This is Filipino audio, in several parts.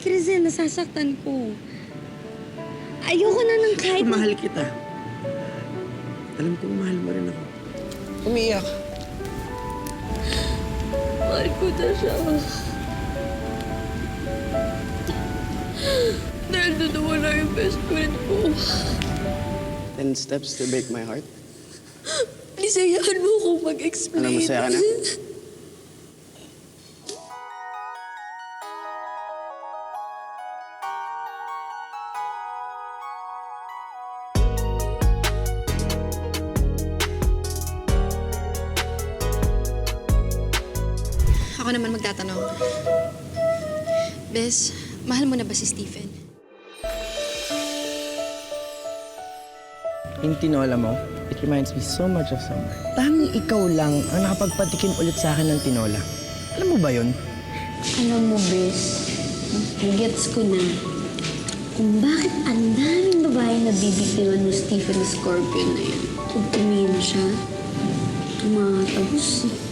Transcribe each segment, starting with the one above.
Crisel, nasasaktan ko. Ayoko na ng kahit... Mahal kita. Alam ko, mahal mo rin ako. Umiiyak. Mahal ko na siya. Dahil nawala yung best friend ko. 10 steps to break my heart. Please, hayaan mo ko mag-explain. Ano, masaya ka na? Ako naman magtatanong. Bes, mahal mo na ba si Stephen? Yung tinola mo, it reminds me so much of summer. Tanging ikaw lang ang nakapagpatikim ulit sa akin ng tinola. Alam mo ba yun? Alam mo, Bes, gets ko na kung bakit ang daming babae na bibitiwan mo Stephen Scorpion na yan. Kung tumingin siya, tumatagos eh.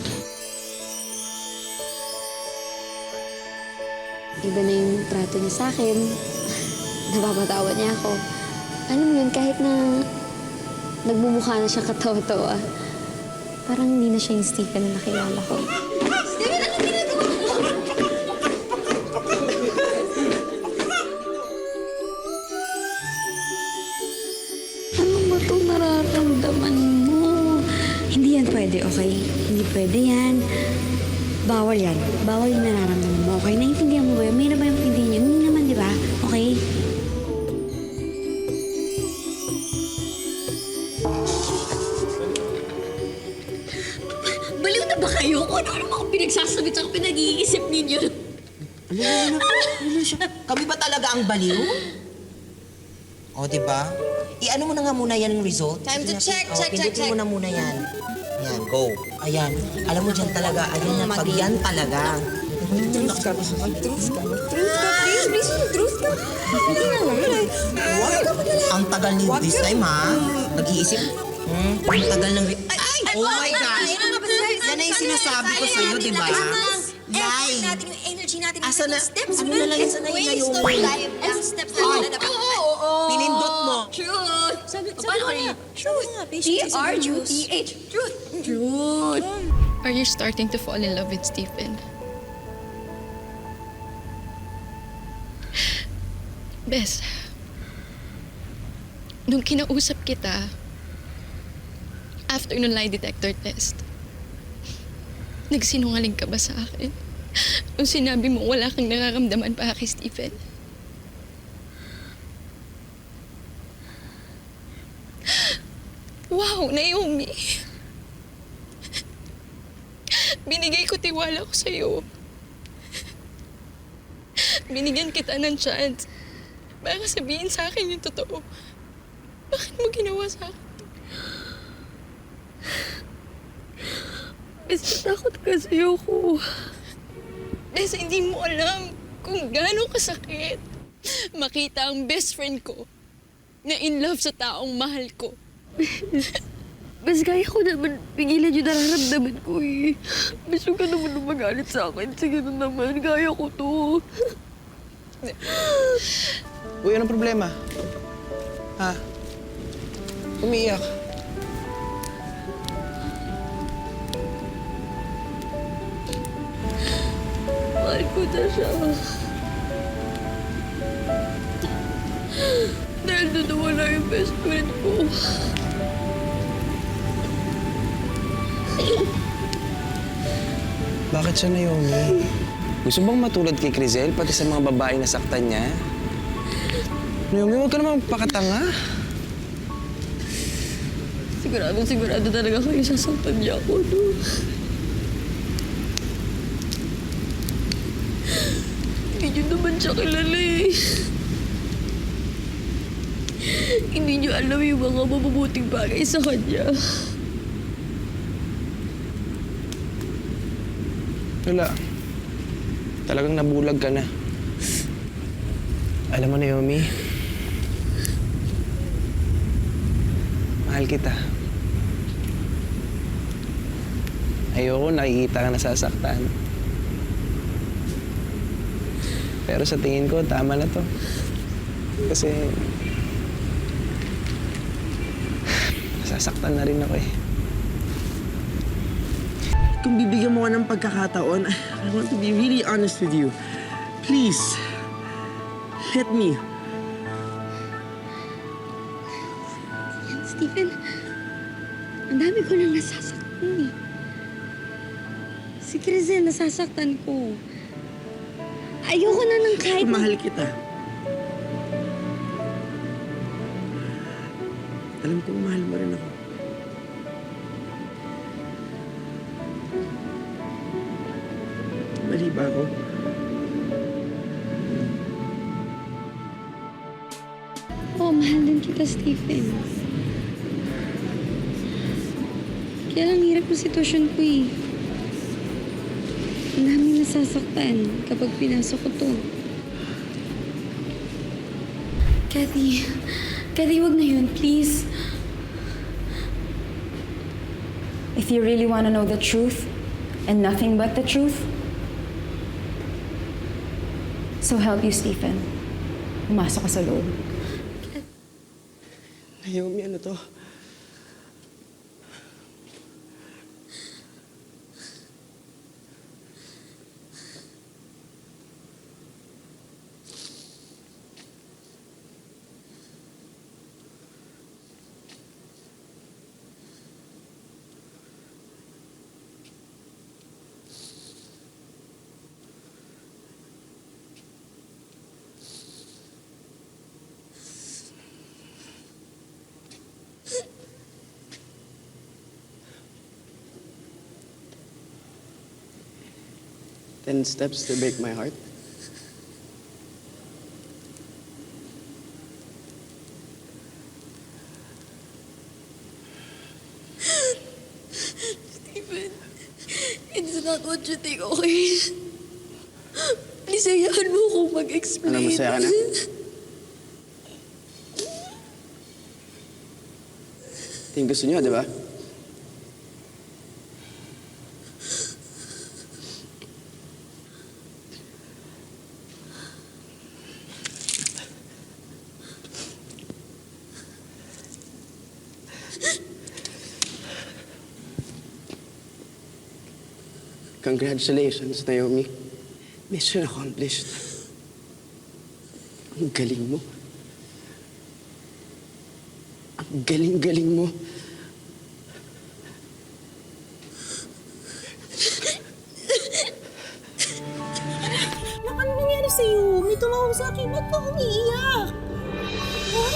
Iba na yung trato niya sa akin. Napapatawa niya ako. Alam mo yun, kahit na nagmumukha na siya katawa-tawa, parang hindi na siya yung Stephen na nakilala ko. Stephen, ano ginagawa mo? Ano ba itong nararamdaman mo? Hindi yan pwede, okay? Hindi pwede yan. Bawal yan. Bawal yung nararamdaman mo, okay? Naiintindihan mo ba yun? May na ba yung pintindihan niyo? Hindi naman, di ba? Okay? Baliw na ba kayo? Kung ano naman akong pinagsasabi at pinag-iisip ninyo? Kami ba talaga ang baliw? O, di ba? I-ano mo na nga muna yan yung result. Time to check, check. Pindutin mo na muna yan. Yan, go. Ayan. Alam mo dyan talaga. Ayan yan. Pag yan talaga. Mag-truth ka. Mag-truth ka. Please, mag-truth ka. Ang tagal ni this time, ha? Nag-iisip. Ang tagal ng... Ay! Oh my gosh! Yan na yung sinasabi ko sa'yo, di ba? Lie! Natin yung energy natin. Asa na? Ano na lang yun sa ngayon? Steps na dapat. Pinindot mo. Truth! Sabi ko na. Truth. T-R-U-T-H. Truth! Truth! Are you starting to fall in love with Stephen? Bes, nung kinausap kita, after nung lie detector test, nagsinungaling ka ba sa akin? Nung sinabi mo wala kang nararamdaman pa kay Stephen? Wow, Naomi! Binigay ko tiwala ko sa'yo. Binigyan kita ng chance para sabihin sa akin yung totoo. Bakit mo ginawa sa akin? Bes, natakot kasi ako. Bes, hindi mo alam kung gaano kasakit makita ang best friend ko na in love sa taong mahal ko. Bes, kaya ko naman pigilan yung nararamdaman ko eh. Bes, huwag ka naman na magalit sa akin. Sige na naman, kaya ko to. Uy, anong problema? Ha? Umiiyak. Mahal ko na siya. Dahil nawala yung best friend ko. Bakit siya, Naomi? Gusto bang matulad kay Crisel, pati sa mga babaeng nasaktan niya? Naomi, huwag ka naman pakatanga. Sigurado talaga kayo sasaktan niya ako, no? Hindi niyo naman siya kilala eh. Hindi niyo alam yung mga mabubuting bagay sa kanya. Wala. Talagang nabulag ka na. Alam mo, Naomi, mahal kita. Ayoko nakikita ka nasasaktan. Pero sa tingin ko, tama na to. Kasi... nasasaktan na rin ako eh. Kung bibigyan mo ko ng pagkakataon, I want to be really honest with you. Please, let me. Stephen, ang dami ko nang nasasaktan eh. Si Crizel, nasasaktan ko. Ayoko na ng kahit na... Mahal kita. Alam ko, mahal mo rin ako. Mali ba ako? Oo, mahal din kita, Stephen. Kaya lang hirap yung sitwasyon ko eh. Ang daming nasasaktan kapag pinasok ko to. Kathy, wag na yun, please. If you really want to know the truth, and nothing but the truth, so help you, Stephen. Pumasok ka sa loob. Naomi, ano to? "10 steps to break my heart." Stephen, it's not what you think, okay? Please, hayaan mo akong mag-explain. Ano, masaya ka na? Ito yung gusto niyo, di ba? Congratulations, Naomi. Mission accomplished. Ang galing mo. Ang galing-galing mo. Ano nangyari sa'yo? May tumawag sa akin. Ba't ka umiiyak? Ha?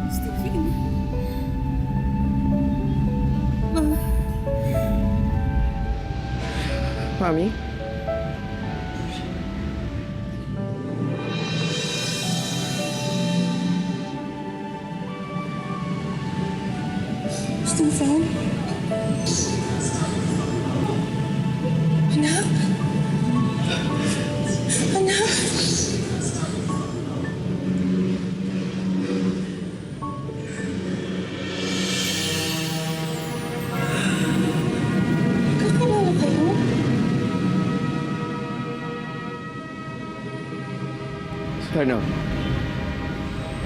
Stephen. Mami? Stephen? Anak? Anak? Kakilala kayo? Ano?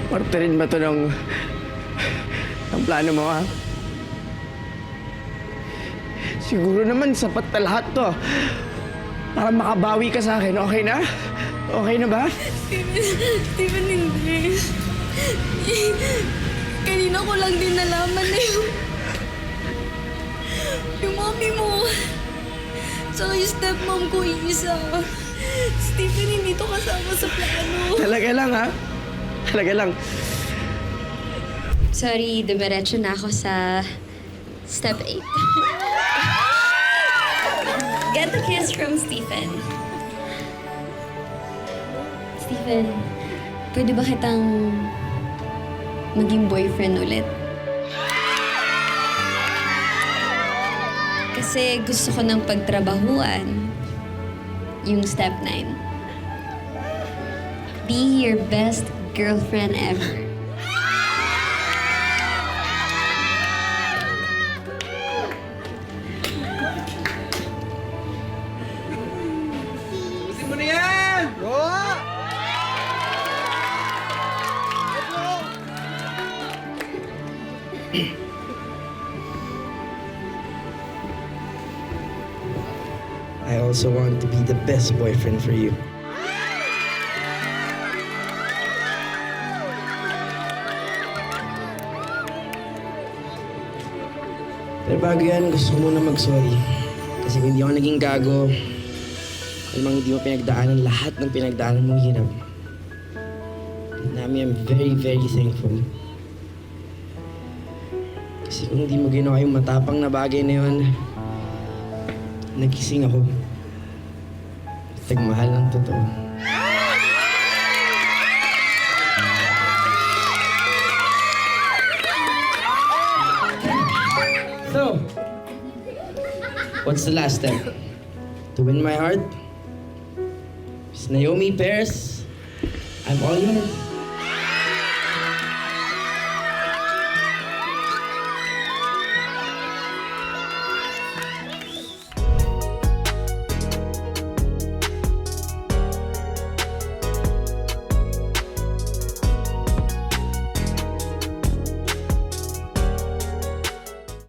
Parte rin ba ito ng plano mo, ha? Siguro naman sapat na lahat to. Para makabawi ka sa akin, okay na? Okay na ba? Stephen, hindi. Kanina ko lang din nalaman na yung mami mo. Tsaka yung stepmom ko isa. Stephen, hindi to kasama sa plano. Talaga lang, ha? Talaga lang. Sorry, dumiretso na ako sa step 8. Get a kiss from Stephen. Stephen, pwede ba kitang maging boyfriend ulit? Kasi gusto ko ng pagtrabahuan yung step 9. Be your best girlfriend ever. Gusto mo na yan! Go! I also want to be the best boyfriend for you. Pero bago yan, gusto ko muna mag-sorry. Kasi kung hindi ako naging gago, alamang hindi mo pinagdaanan lahat ng pinagdaanan mong hirap. Nami, I'm very, very thankful. Kasi kung hindi mo ginawa yung matapang na bagay na yun, nagising ako. Nagmahal ng totoo. So, what's the last step? To win my heart? Miss Naomi Perez, I'm all yours.